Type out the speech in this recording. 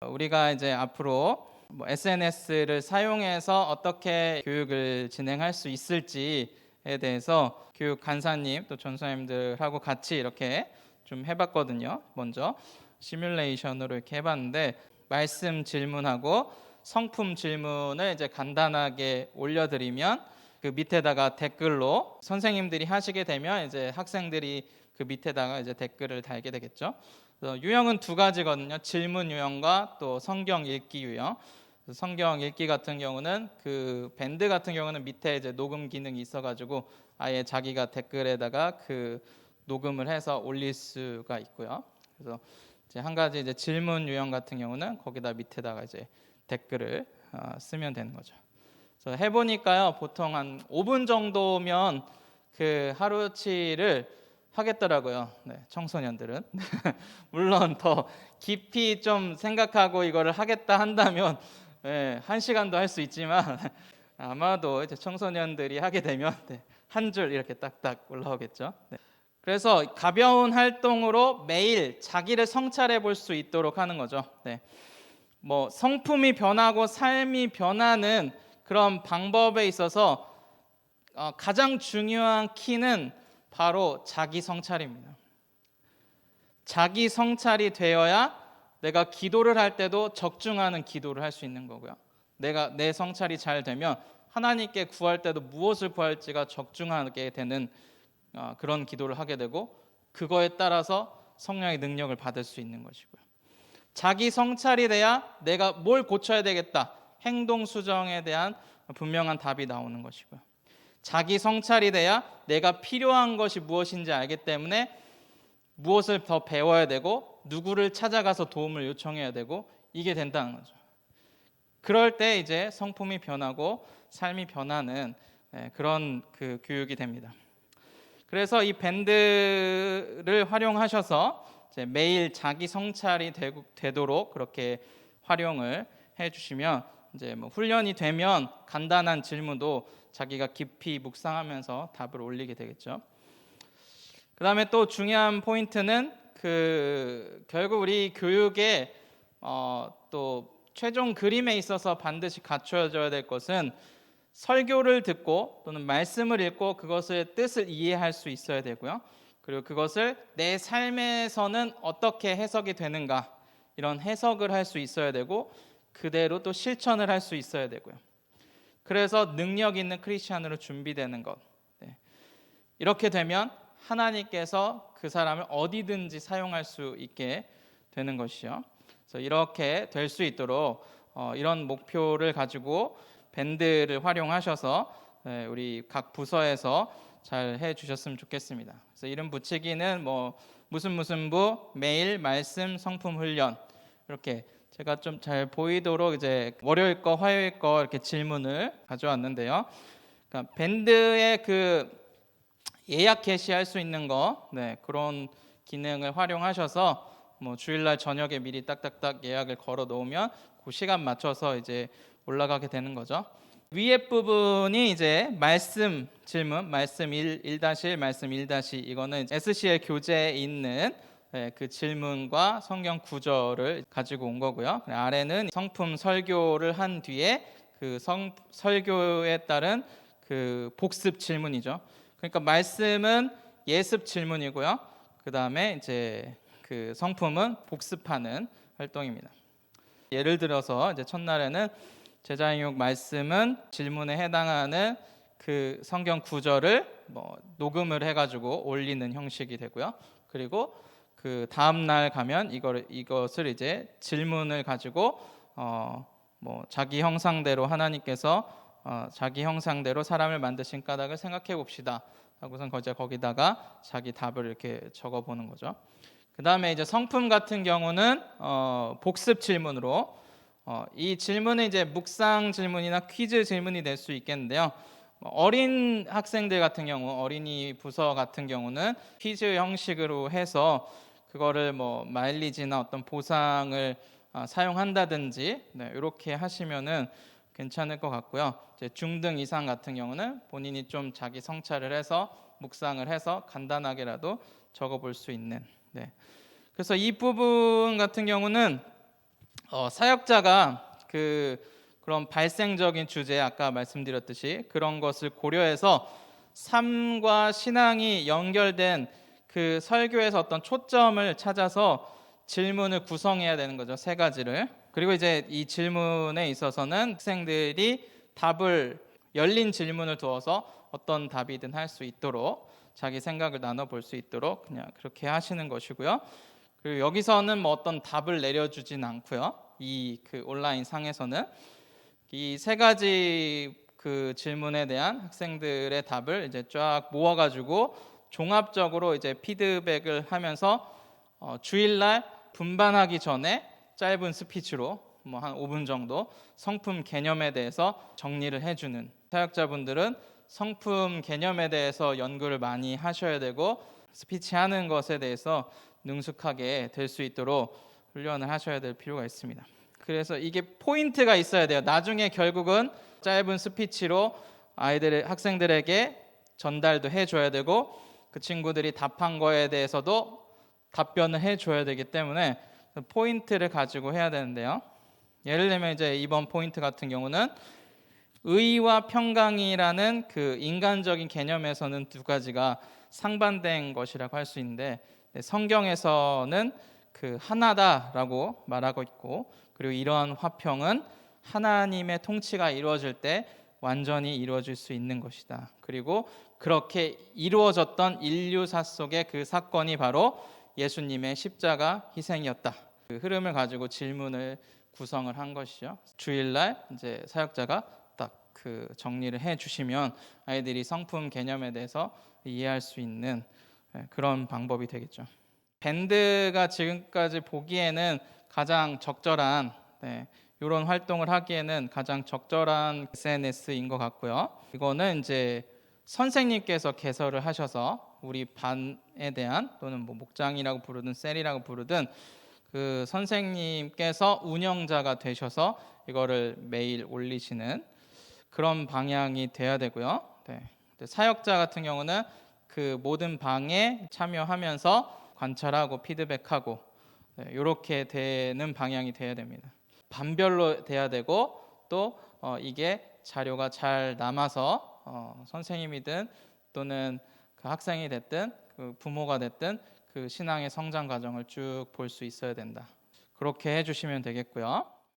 우리가 이제 앞으로 SNS를 사용해서 어떻게 교육을 진행할 수 있을지에 대해서 교육 간사님 또 전사님들하고 같이 이렇게 좀 해봤거든요. 먼저 시뮬레이션으로 이렇게 해봤는데 말씀 질문하고 성품 질문을 이제 간단하게 올려드리면 그 밑에다가 댓글로 선생님들이 하시게 되면 이제 학생들이 그 밑에다가 이제 댓글을 달게 되겠죠. 그래서 유형은 두 가지거든요. 질문 유형과 또 성경 읽기 유형. 성경 읽기 같은 경우는 그 밴드 같은 경우는 밑에 이제 녹음 기능이 있어가지고 아예 자기가 댓글에다가 그 녹음을 해서 올릴 수가 있고요. 그래서 이제 한 가지 이제 질문 유형 같은 경우는 거기다 밑에다가 이제 댓글을 쓰면 되는 거죠. 그래서 해보니까요, 보통 한 5분 정도면 그 하루치를 하겠더라고요. 네, 청소년들은. 물론 더 깊이 좀 생각하고 이거를 하겠다 한다면 네, 1시간도 할 수 있지만 아마도 이제 청소년들이 하게 되면 네, 한 줄 이렇게 딱딱 올라오겠죠. 네. 그래서 가벼운 활동으로 매일 자기를 성찰해 볼 수 있도록 하는 거죠. 네. 뭐 성품이 변하고 삶이 변하는 그런 방법에 있어서 가장 중요한 키는 바로 자기 성찰입니다. 자기 성찰이 되어야 내가 기도를 할 때도 적중하는 기도를 할 수 있는 거고요. 내가 내 성찰이 잘 되면 하나님께 구할 때도 무엇을 구할지가 적중하게 되는 그런 기도를 하게 되고 그거에 따라서 성령의 능력을 받을 수 있는 것이고요. 자기 성찰이 돼야 내가 뭘 고쳐야 되겠다. 행동 수정에 대한 분명한 답이 나오는 것이고요. 자기 성찰이 돼야 내가 필요한 것이 무엇인지 알기 때문에 무엇을 더 배워야 되고 누구를 찾아가서 도움을 요청해야 되고 이게 된다는 거죠. 그럴 때 이제 성품이 변하고 삶이 변하는 그런 그 교육이 됩니다. 그래서 이 밴드를 활용하셔서 이제 매일 자기 성찰이 되도록 그렇게 활용을 해주시면 이제 뭐 훈련이 되면 간단한 질문도 자기가 깊이 묵상하면서 답을 올리게 되겠죠. 그 다음에 또 중요한 포인트는 그 결국 우리 교육의 또 최종 그림에 있어서 반드시 갖춰져야 될 것은 설교를 듣고 또는 말씀을 읽고 그것의 뜻을 이해할 수 있어야 되고요. 그리고 그것을 내 삶에서는 어떻게 해석이 되는가 이런 해석을 할 수 있어야 되고 그대로 또 실천을 할 수 있어야 되고요. 그래서 능력 있는 크리스찬으로 준비되는 것. 네. 이렇게 되면 하나님께서 그 사람을 어디든지 사용할 수 있게 되는 것이죠. 그래서 이렇게 될 수 있도록 이런 목표를 가지고 밴드를 활용하셔서 우리 각 부서에서 잘 해주셨으면 좋겠습니다. 그래서 이름 붙이기는 뭐 무슨 부 매일 말씀 성품 훈련 이렇게 제가 좀 잘 보이도록 이제 월요일 거 화요일 거 이렇게 질문을 가져왔는데요. 그러니까 밴드의 그 예약 게시할 수 있는 거 그런 기능을 활용하셔서 뭐 주일날 저녁에 미리 딱딱딱 예약을 걸어 놓으면 그 시간 맞춰서 이제 올라가게 되는 거죠. 위에 부분이 이제 말씀 질문, 말씀 1-1, 말씀 1- 이거는 SCL 교재에 있는 그 질문과 성경 구절을 가지고 온 거고요. 아래는 성품 설교를 한 뒤에 그 설교에 따른 그 복습 질문이죠. 그러니까 말씀은 예습 질문이고요. 그 다음에 이제 그 성품은 복습하는 활동입니다. 예를 들어서 이제 첫날에는 제자인육 말씀은 질문에 해당하는 그 성경 구절을 뭐 녹음을 해가지고 올리는 형식이 되고요. 그리고 그 다음 날 가면 이것을 이제 질문을 가지고 뭐 자기 형상대로 하나님께서 자기 형상대로 사람을 만드신 까닭을 생각해 봅시다. 하고선 거기다가 자기 답을 이렇게 적어 보는 거죠. 그 다음에 이제 성품 같은 경우는 복습 질문으로 이 질문은 이제 묵상 질문이나 퀴즈 질문이 될 수 있겠는데요. 어린 학생들 같은 경우, 어린이 부서 같은 경우는 퀴즈 형식으로 해서 그거를 뭐 마일리지나 어떤 보상을 사용한다든지 이렇게 하시면은 괜찮을 것 같고요. 이제 중등 이상 같은 경우는 본인이 좀 자기 성찰을 해서 묵상을 해서 간단하게라도 적어볼 수 있는. 그래서 이 부분 같은 경우는 사역자가 그런 발생적인 주제 아까 말씀드렸듯이 그런 것을 고려해서 삶과 신앙이 연결된 그 설교에서 어떤 초점을 찾아서 질문을 구성해야 되는 거죠. 세 가지를. 그리고 이제 이 질문에 있어서는 학생들이 답을 열린 질문을 두어서 어떤 답이든 할 수 있도록 자기 생각을 나눠볼 수 있도록 그냥 그렇게 하시는 것이고요. 그리고 여기서는 뭐 어떤 답을 내려주진 않고요. 이 온라인 상에서는 이 세 가지 그 질문에 대한 학생들의 답을 이제 쫙 모아가지고 종합적으로 이제 피드백을 하면서 주일날 분반하기 전에 짧은 스피치로 뭐 한 5분 정도 성품 개념에 대해서 정리를 해주는 사역자분들은 성품 개념에 대해서 연구를 많이 하셔야 되고 스피치하는 것에 대해서 능숙하게 될 수 있도록 훈련을 하셔야 될 필요가 있습니다. 그래서 이게 포인트가 있어야 돼요. 나중에 결국은 짧은 스피치로 학생들에게 전달도 해줘야 되고 그 친구들이 답한 거에 대해서도 답변을 해줘야 되기 때문에 포인트를 가지고 해야 되는데요. 예를 들면 이제 이번 포인트 같은 경우는 의와 평강이라는 그 인간적인 개념에서는 두 가지가 상반된 것이라고 할 수 있는데 성경에서는 그 하나다라고 말하고 있고 그리고 이러한 화평은 하나님의 통치가 이루어질 때 완전히 이루어질 수 있는 것이다. 그리고 그렇게 이루어졌던 인류사 속의 그 사건이 바로 예수님의 십자가 희생이었다. 그 흐름을 가지고 질문을 구성을 한 것이죠. 주일날 이제 사역자가 딱 그 정리를 해 주시면 아이들이 성품 개념에 대해서 이해할 수 있는 그런 방법이 되겠죠. 밴드가 지금까지 보기에는 가장 적절한 이런 활동을 하기에는 가장 적절한 SNS인 것 같고요. 이거는 이제 선생님께서 개설을 하셔서 우리 반에 대한 또는 뭐 목장이라고 부르든 셀이라고 부르든 그 선생님께서 운영자가 되셔서 이거를 매일 올리시는 그런 방향이 돼야 되고요. 사역자 같은 경우는 그 모든 방에 참여하면서 관찰하고 피드백하고 이렇게 되는 방향이 돼야 됩니다. 반별로 돼야 되고 또 이게 자료가 잘 남아서 선생님이든 또는 그 학생이 됐든 그 부모가 됐든 그 신앙의 성장 과정을 쭉 볼 수 있어야 된다. 그렇게 해주시면 되겠고요.